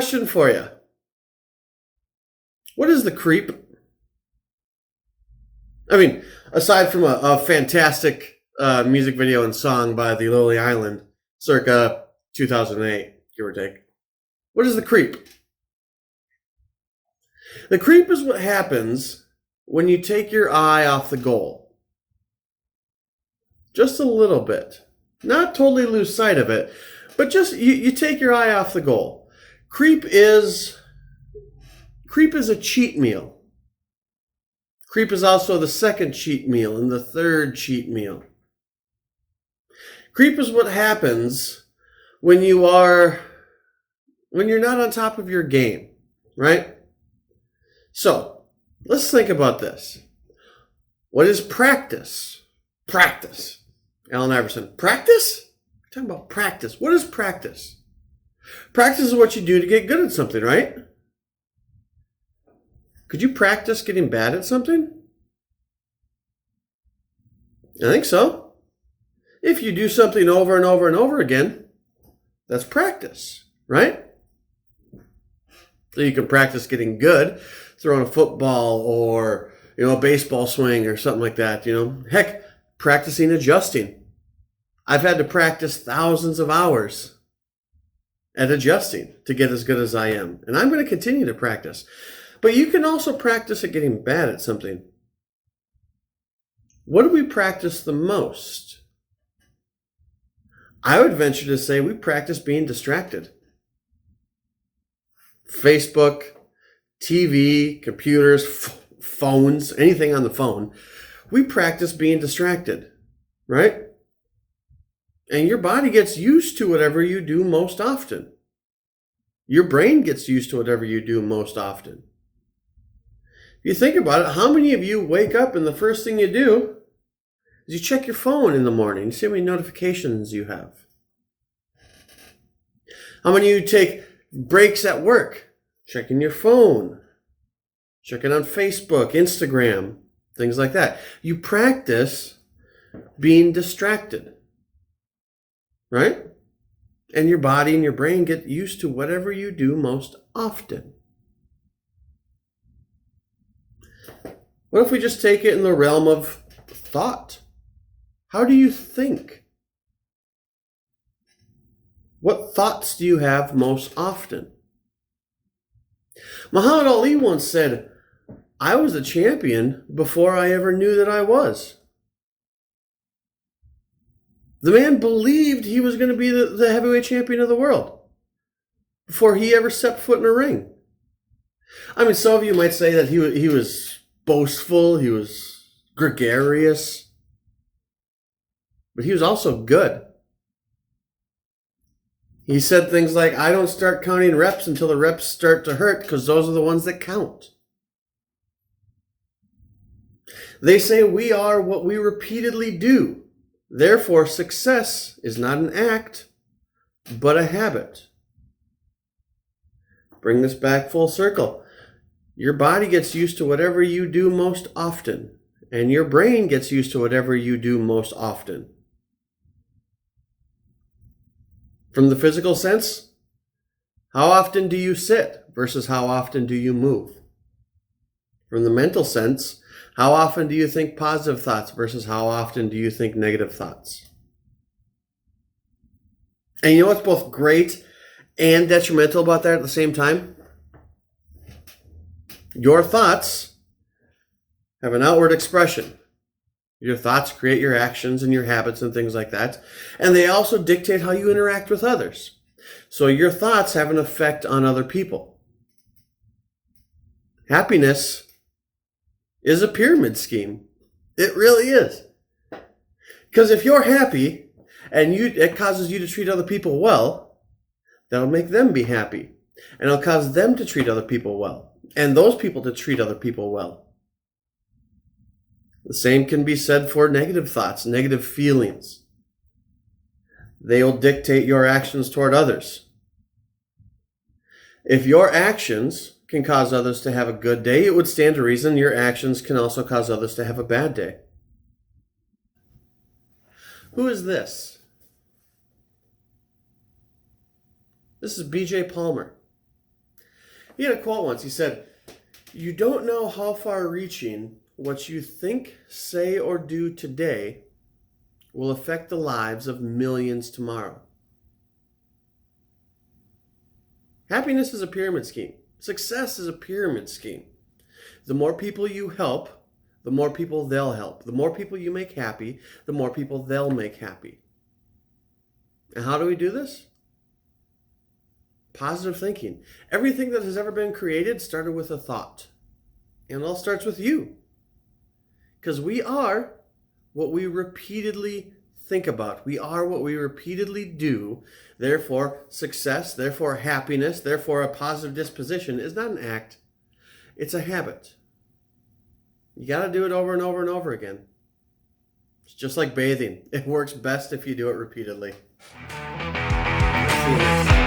question for you. What is the creep? I mean, aside from a fantastic music video and song by the Lily Island, circa 2008, give or take. What is the creep? The creep is what happens when you take your eye off the goal. Just a little bit. Not totally lose sight of it, but just you take your eye off the goal. Creep is a cheat meal. Creep is also the second cheat meal and the third cheat meal. Creep is what happens when you're not on top of your game, right? So, let's think about this. What is practice? Practice. Allen Iverson. Practice? We're talking about practice. What is practice? Practice is what you do to get good at something, right? Could you practice getting bad at something? I think so. If you do something over and over and over again, that's practice, right? So you can practice getting good, throwing a football or, a baseball swing or something like that, Heck, practicing adjusting. I've had to practice thousands of hours at adjusting to get as good as I am. And I'm going to continue to practice. But you can also practice at getting bad at something. What do we practice the most? I would venture to say we practice being distracted. Facebook, TV, computers, phones, anything on the phone. We practice being distracted, right? And your body gets used to whatever you do most often. Your brain gets used to whatever you do most often. If you think about it, how many of you wake up and the first thing you do is you check your phone in the morning, you see how many notifications you have? How many of you take breaks at work, checking your phone, checking on Facebook, Instagram, things like that? You practice being distracted, right? And your body and your brain get used to whatever you do most often. What if we just take it in the realm of thought? How do you think? What thoughts do you have most often? Muhammad Ali once said, I was a champion before I ever knew that I was. The man believed he was going to be the heavyweight champion of the world before he ever stepped foot in a ring. I mean, some of you might say that he was boastful, he was gregarious, but he was also good. He said things like, I don't start counting reps until the reps start to hurt because those are the ones that count. They say we are what we repeatedly do. Therefore, success is not an act, but a habit. Bring this back full circle. Your body gets used to whatever you do most often, and your brain gets used to whatever you do most often. From the physical sense, how often do you sit versus how often do you move? From the mental sense, how often do you think positive thoughts versus how often do you think negative thoughts? And you know what's both great and detrimental about that at the same time? Your thoughts have an outward expression. Your thoughts create your actions and your habits and things like that. And they also dictate how you interact with others. So your thoughts have an effect on other people. Happiness is a pyramid scheme. It really is. Because if you're happy and it causes you to treat other people well, that'll make them be happy. And it'll cause them to treat other people well. And those people to treat other people well. The same can be said for negative thoughts, negative feelings. They'll dictate your actions toward others. If your actions can cause others to have a good day, it would stand to reason your actions can also cause others to have a bad day. Who is this? This is B.J. Palmer. He had a quote once. He said, "You don't know how far-reaching what you think, say, or do today will affect the lives of millions tomorrow." Happiness is a pyramid scheme. Success is a pyramid scheme. The more people you help, the more people they'll help. The more people you make happy, the more people they'll make happy. And how do we do this? Positive thinking. Everything that has ever been created started with a thought. And it all starts with you. Because we are what we repeatedly think about. We are what we repeatedly do. Therefore, success, therefore happiness, therefore a positive disposition is not an act. It's a habit. You got to do it over and over and over again. It's just like bathing. It works best if you do it repeatedly. See you next time.